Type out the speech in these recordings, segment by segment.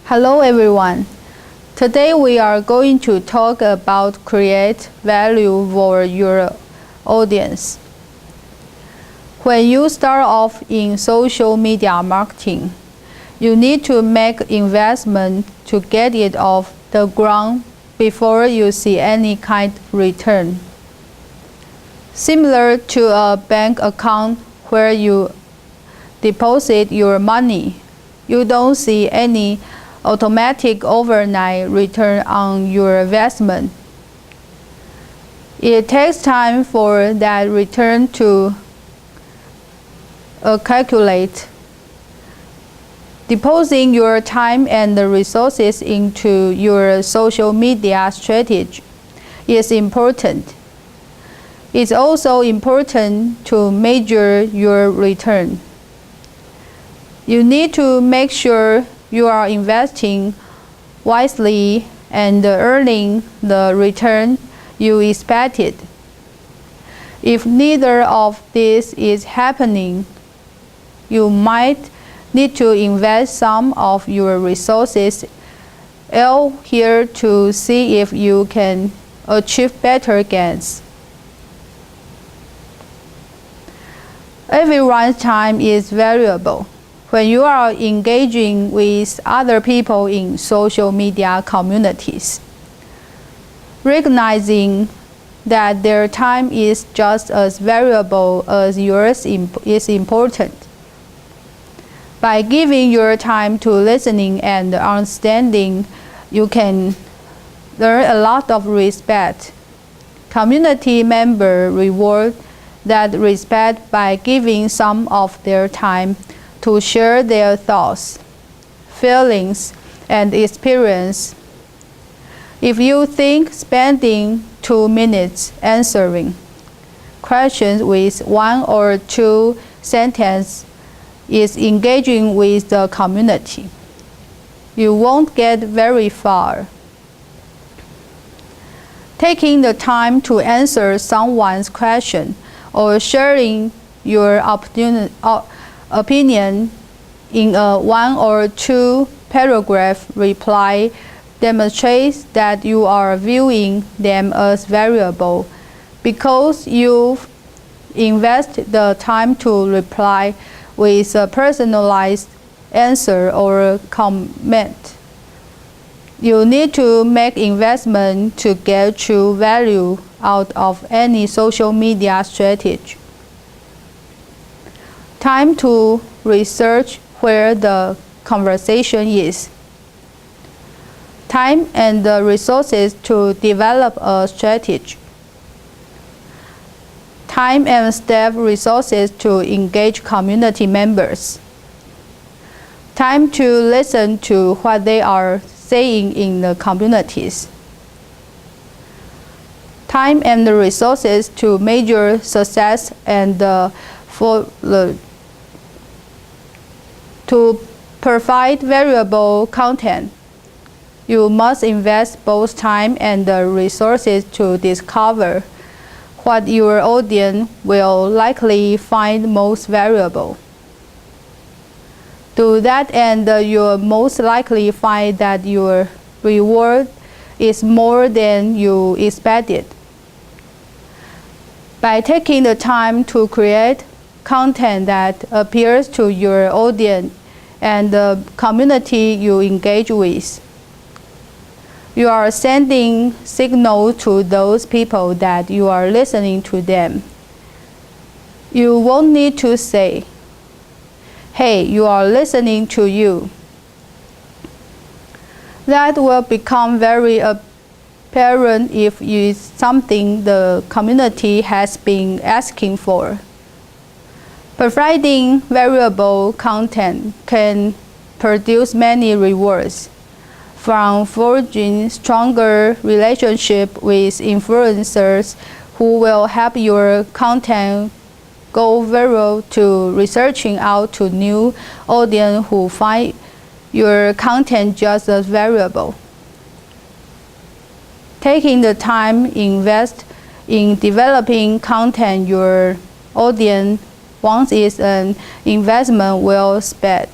Hello everyone. Today we are going to talk about create value for your audience. When you start off in social media marketing, you need to make investment to get it off the ground before you see any kind of return. Similar to a bank account where you deposit your money, you don't see any automatic overnight return on your investment. It takes time for that return to calculate. Depositing your time and the resources into your social media strategy is important. It's also important to measure your return. You need to make sure you are investing wisely and earning the return you expected. If neither of these is happening, you might need to invest some of your resources elsewhere to see if you can achieve better gains. Everyone's time is valuable. When you are engaging with other people in social media communities, recognizing that their time is just as valuable as yours is important. By giving your time to listening and understanding, you can learn a lot of respect. Community members reward that respect by giving some of their time to share their thoughts, feelings, and experience. If you think spending 2 minutes answering questions with 1 or 2 sentences is engaging with the community, you won't get very far. Taking the time to answer someone's question or sharing your opinion in a 1 or 2 paragraph reply demonstrates that you are viewing them as valuable because you've invested the time to reply with a personalized answer or comment. You need to make investment to get true value out of any social media strategy. Time to research where the conversation is. Time and the resources to develop a strategy. Time and staff resources to engage community members. Time to listen to what they are saying in the communities. Time and the resources to measure success and to provide valuable content. You must invest both time and the resources to discover what your audience will likely find most valuable. To that end, you'll most likely find that your reward is more than you expected. By taking the time to create content that appeals to your audience and the community you engage with, you are sending signals to those people that you are listening to them. You won't need to say, "Hey, you are listening to you." That will become very apparent if it's something the community has been asking for. Providing valuable content can produce many rewards, from forging stronger relationships with influencers who will help your content go viral to researching out to new audience who find your content just as valuable. Taking the time invest in developing content your audience wants is an investment well spent.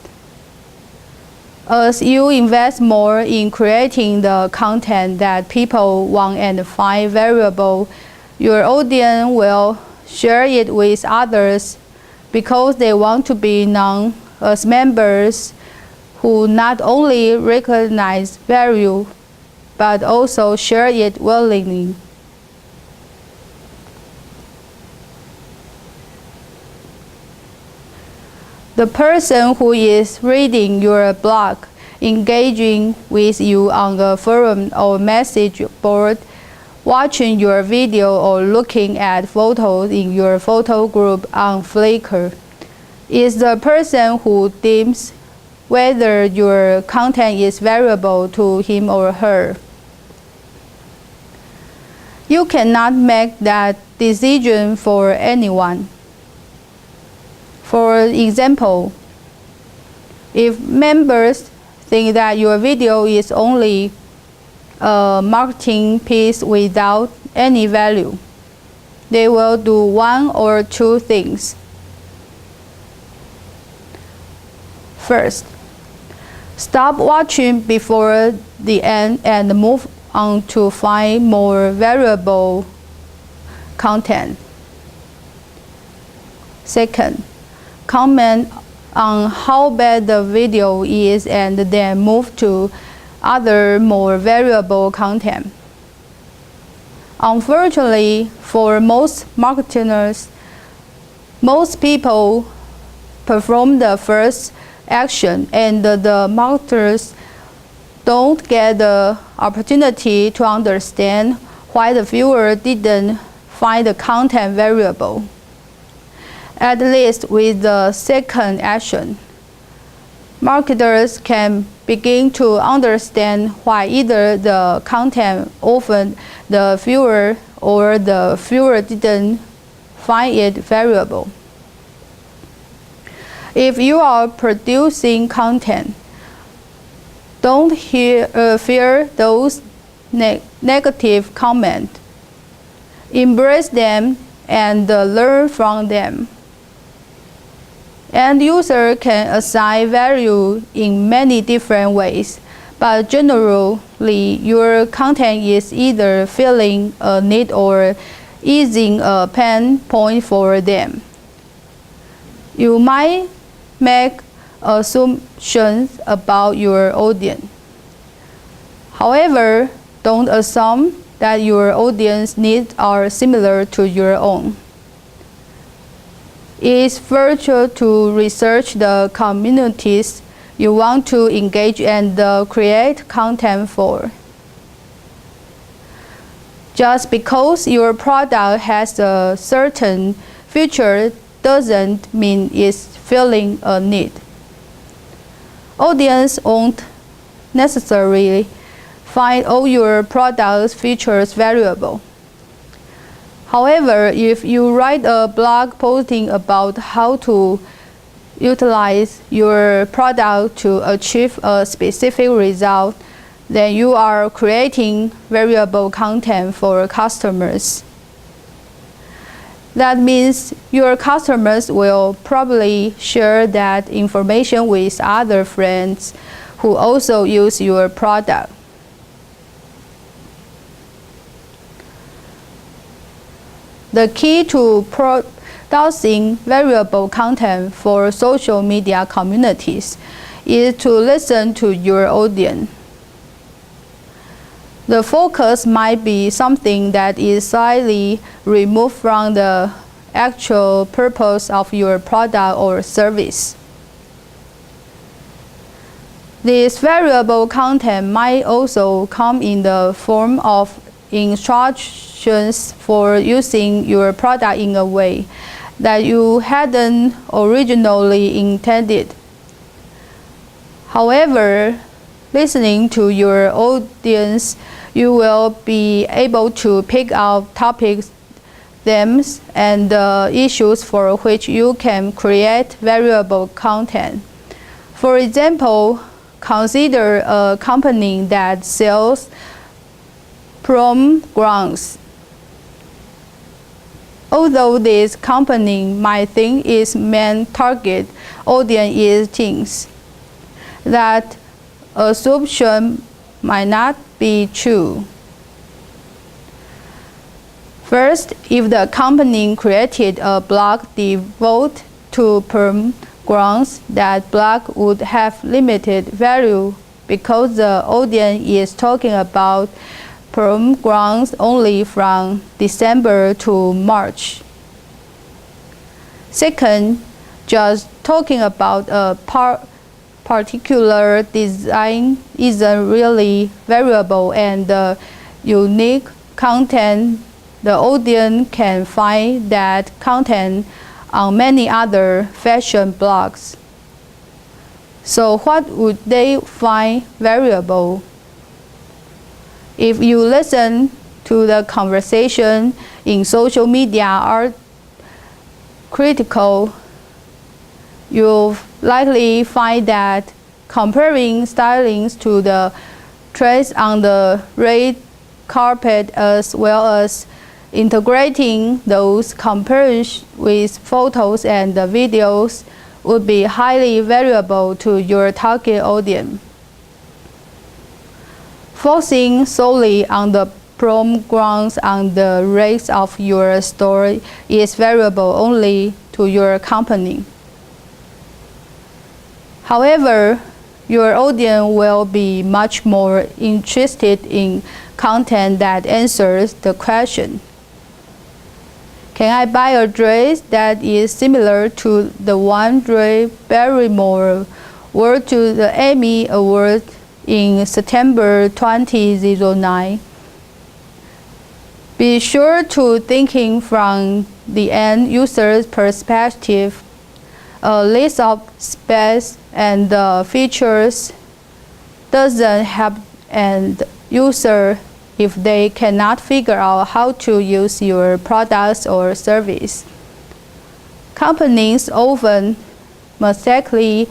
As you invest more in creating the content that people want and find valuable, your audience will share it with others because they want to be known as members who not only recognize value but also share it willingly. The person who is reading your blog, engaging with you on a forum or message board, watching your video or looking at photos in your photo group on Flickr, is the person who deems whether your content is valuable to him or her. You cannot make that decision for anyone. For example, if members think that your video is only a marketing piece without any value, they will do one or two things. First, stop watching before the end and move on to find more valuable content. Second, comment on how bad the video is and then move to other more valuable content. Unfortunately, for most marketers, most people perform the first action and the marketers don't get the opportunity to understand why the viewer didn't find the content valuable. At least with the second action, marketers can begin to understand why either the content offered the viewer or the viewer didn't find it valuable. If you are producing content, don't fear those negative comments. Embrace them and learn from them. End user can assign value in many different ways, but generally your content is either filling a need or easing a pain point for them. You might make assumptions about your audience. However, don't assume that your audience needs are similar to your own. It's virtual to research the communities you want to engage and create content for. Just because your product has a certain feature doesn't mean it's filling a need. Audience won't necessarily find all your product's features valuable. However, if you write a blog posting about how to utilize your product to achieve a specific result, then you are creating valuable content for customers. That means your customers will probably share that information with other friends who also use your product. The key to producing valuable content for social media communities is to listen to your audience. The focus might be something that is slightly removed from the actual purpose of your product or service. This valuable content might also come in the form of instructions for using your product in a way that you hadn't originally intended. However, listening to your audience, you will be able to pick out topics, themes, and issues for which you can create valuable content. For example, consider a company that sells prom gowns. Although this company might think its main target audience is teens, that assumption might not be true. First, if the company created a blog devoted to perm grounds, that blog would have limited value because the audience is talking about perm grounds only from December to March. Second, just talking about a particular design isn't really valuable, and the unique content the audience can find that content on many other fashion blogs. So what would they find valuable? If you listen to the conversation in social media are critical, you'll likely find that comparing stylings to the trends on the red carpet, as well as integrating those comparisons with photos and videos, would be highly valuable to your target audience. Focusing solely on the prom grounds on the rest of your store is valuable only to your company. However, your audience will be much more interested in content that answers the question, can I buy a dress that is similar to the one Drew Barrymore wore to the Emmy Awards in September 2009? Be sure to thinking from the end user's perspective. A list of specs and features doesn't help an user if they cannot figure out how to use your products or service. Companies often mistakenly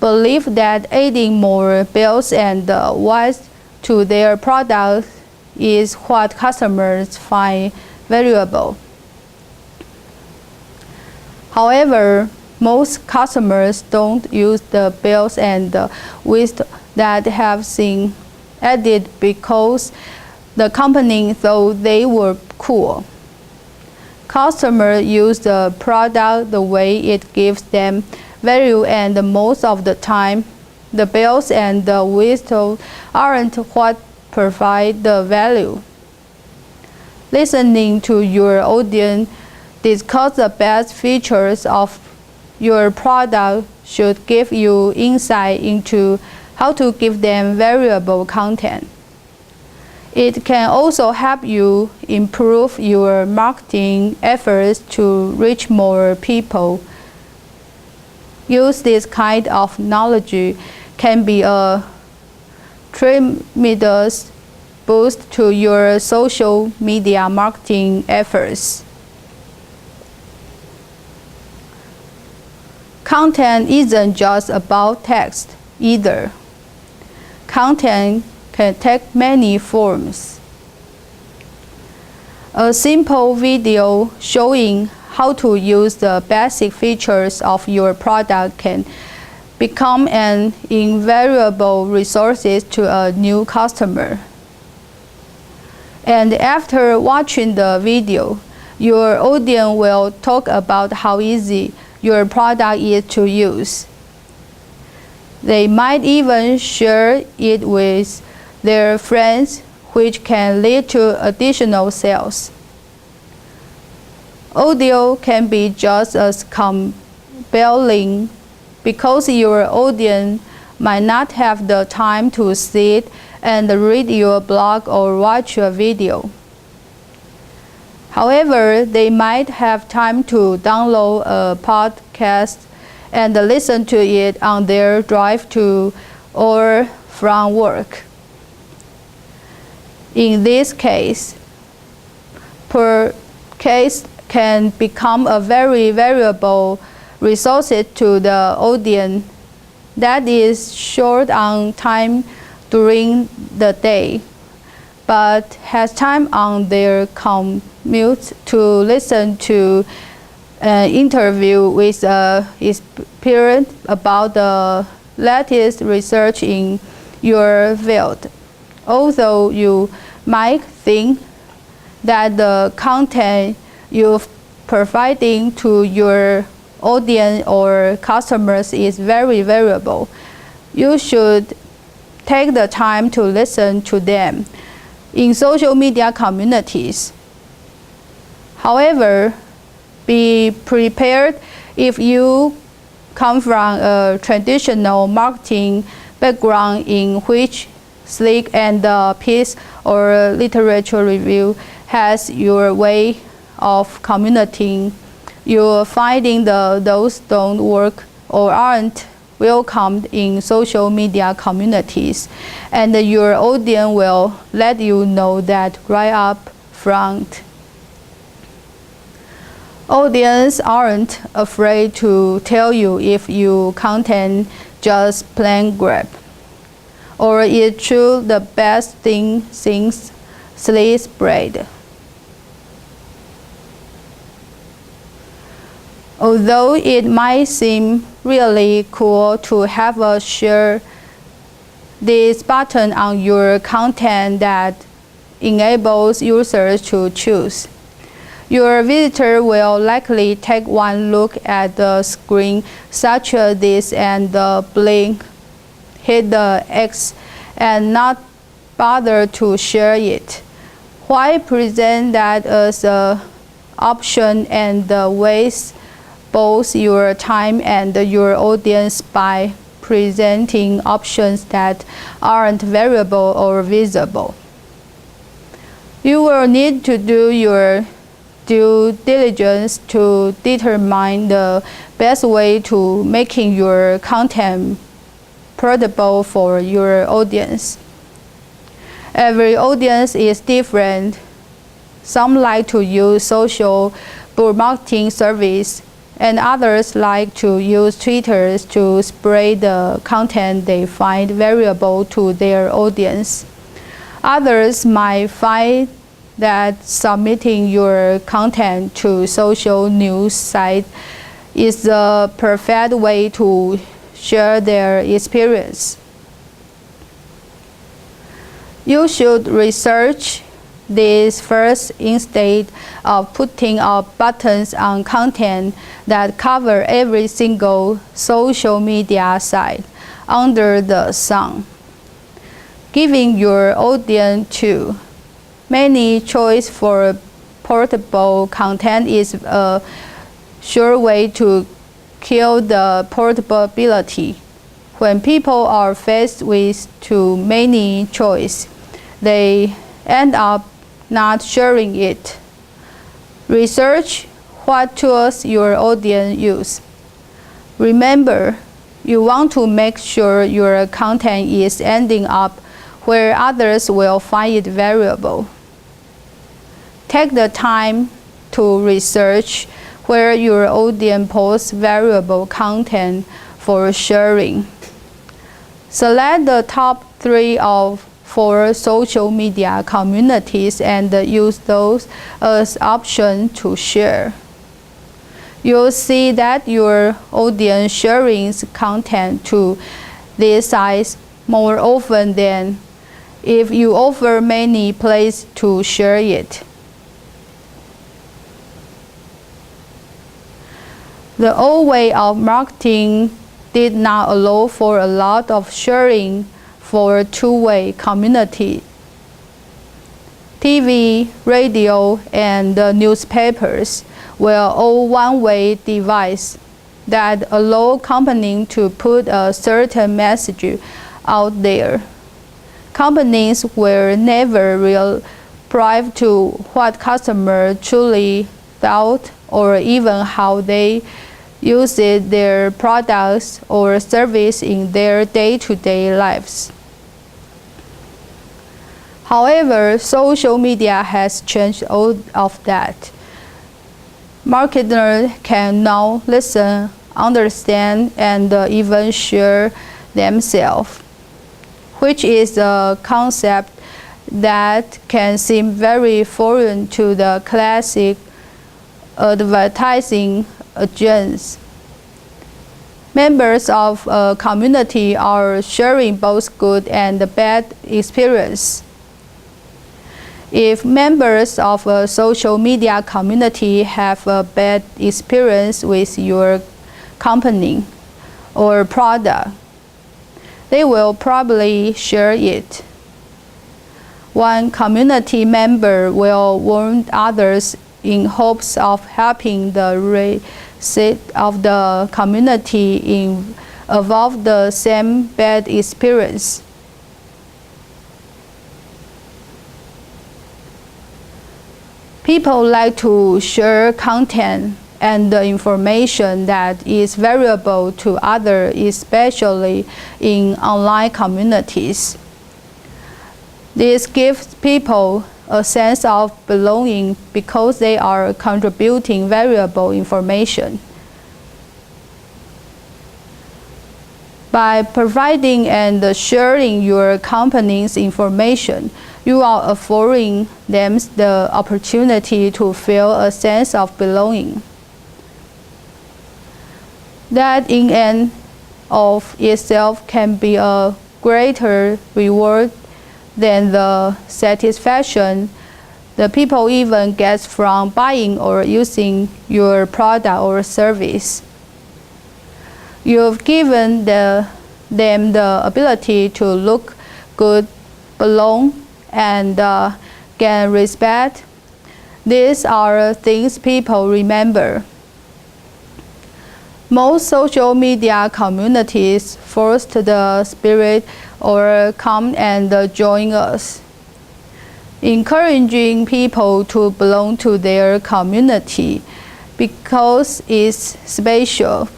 believe that adding more bells and whistles to their products is what customers find valuable. However, most customers don't use the bells and whistles that have been added because the company thought they were cool. Customers use the product the way it gives them value, and most of the time, the bells and the whistles aren't what provide the value. Listening to your audience discuss the best features of your product should give you insight into how to give them valuable content. It can also help you improve your marketing efforts to reach more people. Use this kind of knowledge can be a tremendous boost to your social media marketing efforts. Content isn't just about text either. Content can take many forms. A simple video showing how to use the basic features of your product can become an invaluable resource to a new customer. And after watching the video, your audience will talk about how easy your product is to use. They might even share it with their friends, which can lead to additional sales. Audio can be just as compelling because your audience might not have the time to sit and read your blog or watch a video. However, they might have time to download a podcast and listen to it on their drive to or from work. In this case, per case can become a very valuable resource to the audience that is short on time during the day, but has time on their commute to listen to an interview with an expert about the latest research in your field. Although you might think that the content you're providing to your audience or customers is very valuable, you should take the time to listen to them in social media communities. However, be prepared if you come from a traditional marketing background in which slick and piece or literature review has your way of communicating. You're finding those don't work or aren't welcomed in social media communities, and your audience will let you know that right up front. Audience aren't afraid to tell you if your content just plain crap, or it's true the best thing since sliced bread. Although it might seem really cool to have a share this button on your content that enables users to choose, your visitor will likely take one look at the screen such as this and blink, hit the X, and not bother to share it. Why present that as an option and waste both your time and your audience by presenting options that aren't variable or visible? You will need to do your due diligence to determine the best way to making your content portable for your audience. Every audience is different. Some like to use social marketing service, and others like to use Twitter to spread the content they find valuable to their audience. Others might find that submitting your content to social news sites is the perfect way to share their experience. You should research this first instead of putting up buttons on content that cover every single social media site under the sun. Giving your audience too many choice for portable content is a sure way to kill the portability. When people are faced with too many choice, they end up not sharing it. Research what tools your audience use. Remember, you want to make sure your content is ending up where others will find it valuable. Take the time to research where your audience posts valuable content for sharing. Select the top 3 or 4 social media communities and use those as options to share. You'll see that your audience sharing content to these sites more often than if you offer many places to share it. The old way of marketing did not allow for a lot of sharing for two-way community. TV, radio, and newspapers were all one-way devices that allow companies to put a certain message out there. Companies were never real private to what customers truly thought or even how they used their products or service in their day-to-day lives. However, social media has changed all of that. Marketers can now listen, understand, and even share themselves, which is a concept that can seem very foreign to the classic advertising agents. Members of a community are sharing both good and bad experience. If members of a social media community have a bad experience with your company or product, they will probably share it. One community member will warn others in hopes of helping the rest of the community avoid the same bad experience. People like to share content and the information that is valuable to others, especially in online communities. This gives people a sense of belonging because they are contributing valuable information. By providing and sharing your company's information, you are affording them the opportunity to feel a sense of belonging. That in and of itself can be a greater reward than the satisfaction the people even get from buying or using your product or service. You've given them the ability to look good, belong, and gain respect. These are things people remember. Most social media communities foster the spirit or come and join us, encouraging people to belong to their community because it's special.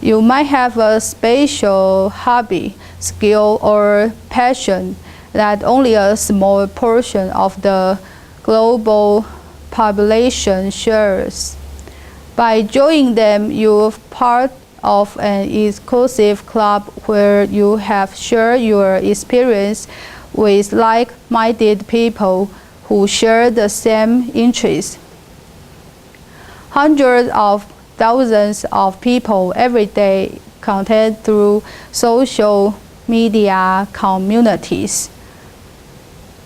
You might have a special hobby, skill, or passion that only a small portion of the global population shares. By joining them, you're part of an exclusive club where you have shared your experience with like-minded people who share the same interests. Hundreds of thousands of people every day contact through social media communities.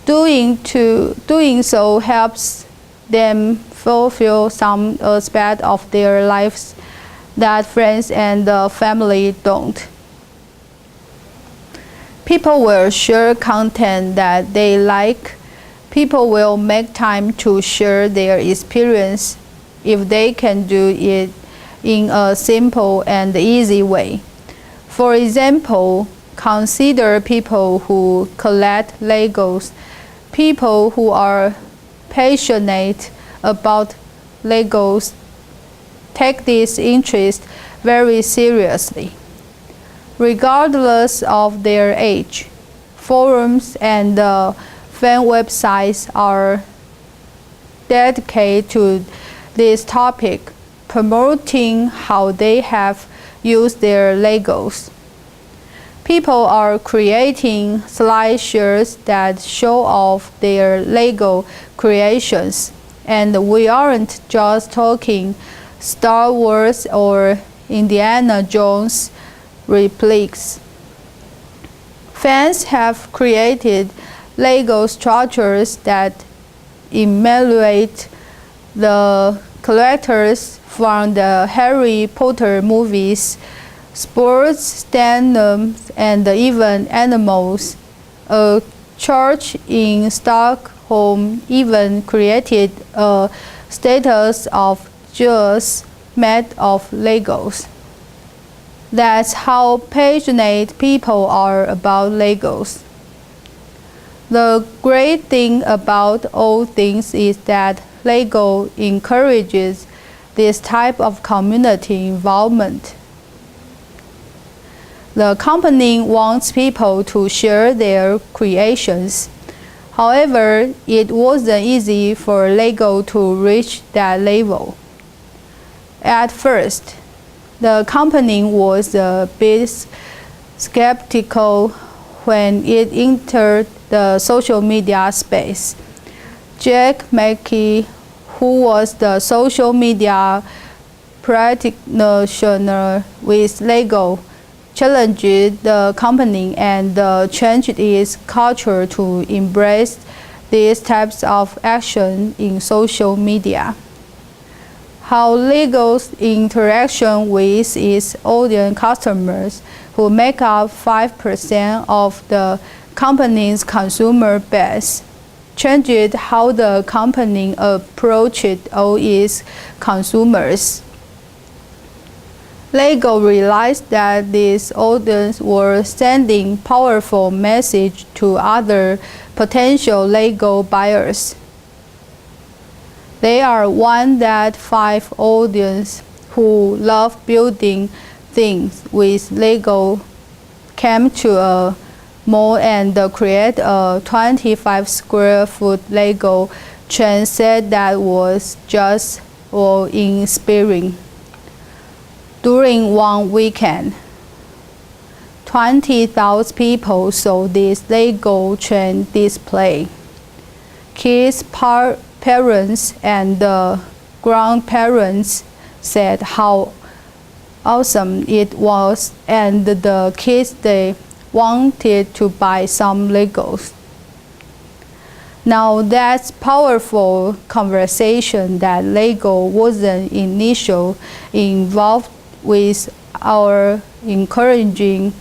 Doing so helps them fulfill some aspect of their lives that friends and family don't. People will share content that they like. People will make time to share their experience if they can do it in a simple and easy way. For example, consider people who collect Legos. People who are passionate about Legos take this interest very seriously. Regardless of their age, forums and fan websites are dedicated to this topic, promoting how they have used their Legos. People are creating slideshows that show off their Lego creations, and we aren't just talking Star Wars or Indiana Jones replicas. Fans have created Lego structures that emulate the characters from the Harry Potter movies, sports stadiums, and even animals. A church in Stockholm even created a statue of Jesus made of Legos. That's how passionate people are about Legos. The great thing about all things is that Lego encourages this type of community involvement. The company wants people to share their creations. However, it wasn't easy for Lego to reach that level. At first, the company was a bit skeptical when it entered the social media space. Jack Mackey, who was the social media practitioner with Lego challenged the company and changed its culture to embrace these types of action in social media. How Lego's interaction with its audience customers, who make up 5% of the company's consumer base, changed how the company approached all its consumers. Lego realized that this audience were sending powerful message to other potential Lego buyers. They are one that 5 audience who love building things with Lego came to a mall and create a 25 square foot Lego train set that was just inspiring. During one weekend, 20,000 people saw this Lego train display. Kids, parents, and grandparents said how awesome it was, and the kids they wanted to buy some Legos. Now that's powerful conversation that Lego wasn't initially involved with our encouraging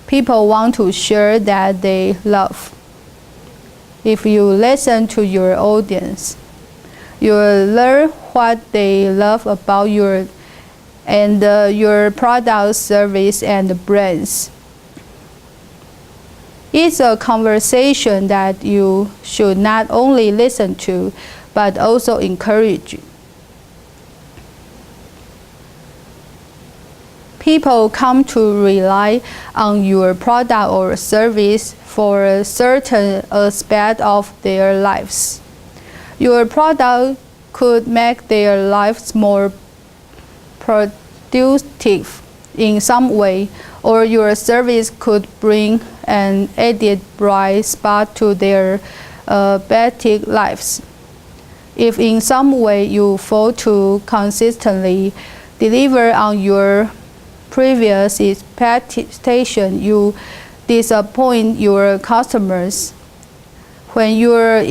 people want to share that they love. If you listen to your audience, you will learn what they love about your product, service, and brands. It's a conversation that you should not only listen to, but also encourage. People come to rely on your product or service for a certain aspect of their lives. Your product could make their lives more productive in some way, or your service could bring an added bright spot to their better lives. If in some way you fail to consistently deliver on your previous expectation, you disappoint your customers. When your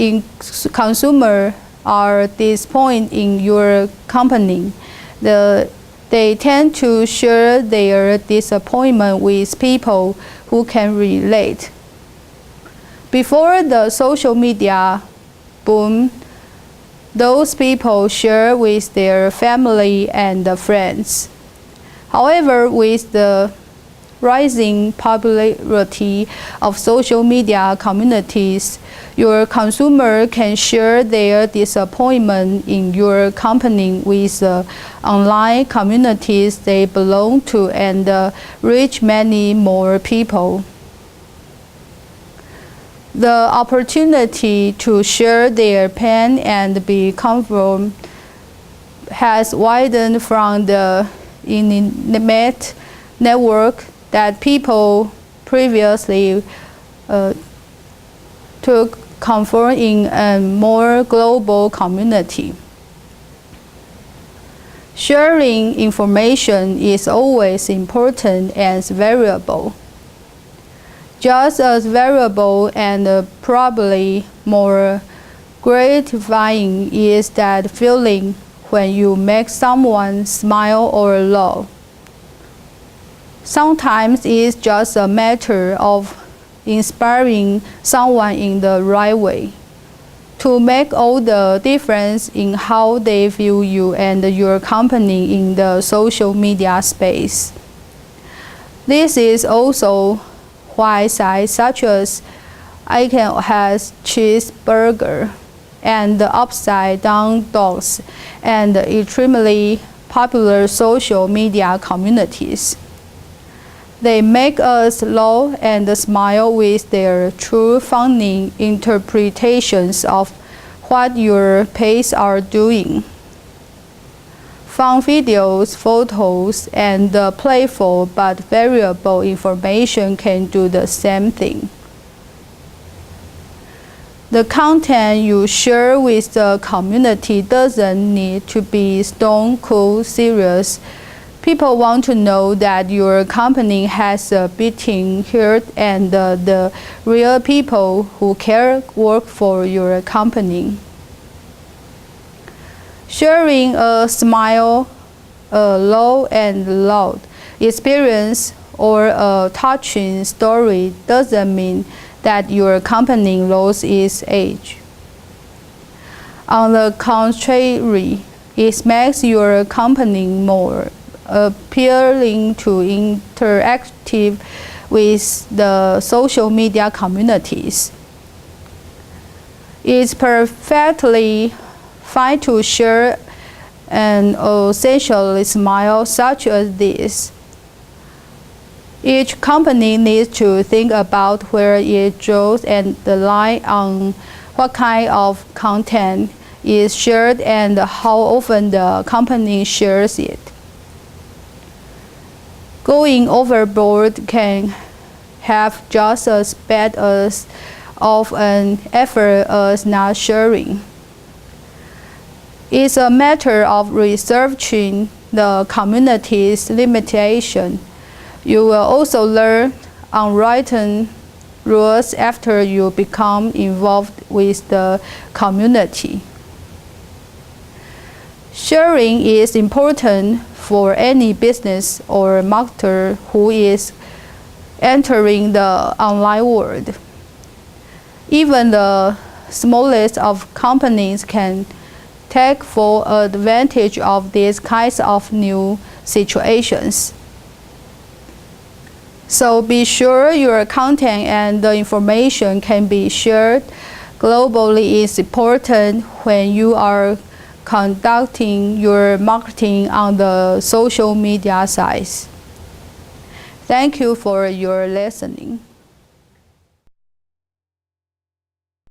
consumers are disappointed in your company, they tend to share their disappointment with people who can relate. Before the social media boom, those people share with their family and friends. However, with the rising popularity of social media communities, your consumer can share their disappointment in your company with online communities they belong to and reach many more people. The opportunity to share their pain and be comfortable has widened from the intimate network that people previously took comfort in a more global community. Sharing information is always important and valuable. Just as valuable and probably more gratifying is that feeling when you make someone smile or laugh. Sometimes it's just a matter of inspiring someone in the right way to make all the difference in how they view you and your company in the social media space. This is also why sites such as icon has cheeseburger and the upside down dogs and extremely popular social media communities. They make us laugh and smile with their true funny interpretations of what your page are doing. Fun videos, photos, and playful but variable information can do the same thing. The content you share with the community doesn't need to be stone cold serious. People want to know that your company has a beating heart and the real people who care work for your company. Sharing a smile, a low and loud experience, or a touching story doesn't mean that your company lost its edge. On the contrary, it makes your company more appealing to interactive with the social media communities. It's perfectly fine to share an essential smile such as this. Each company needs to think about where it draws and the line on what kind of content is shared and how often the company shares it. Going overboard can have just as bad of an effort as not sharing. It's a matter of researching the community's limitation. You will also learn unwritten rules after you become involved with the community. Sharing is important for any business or marketer who is entering the online world. Even the smallest of companies can take full advantage of these kinds of new situations. So be sure your content and the information can be shared globally is important when you are conducting your marketing on the social media sites. Thank you for your listening.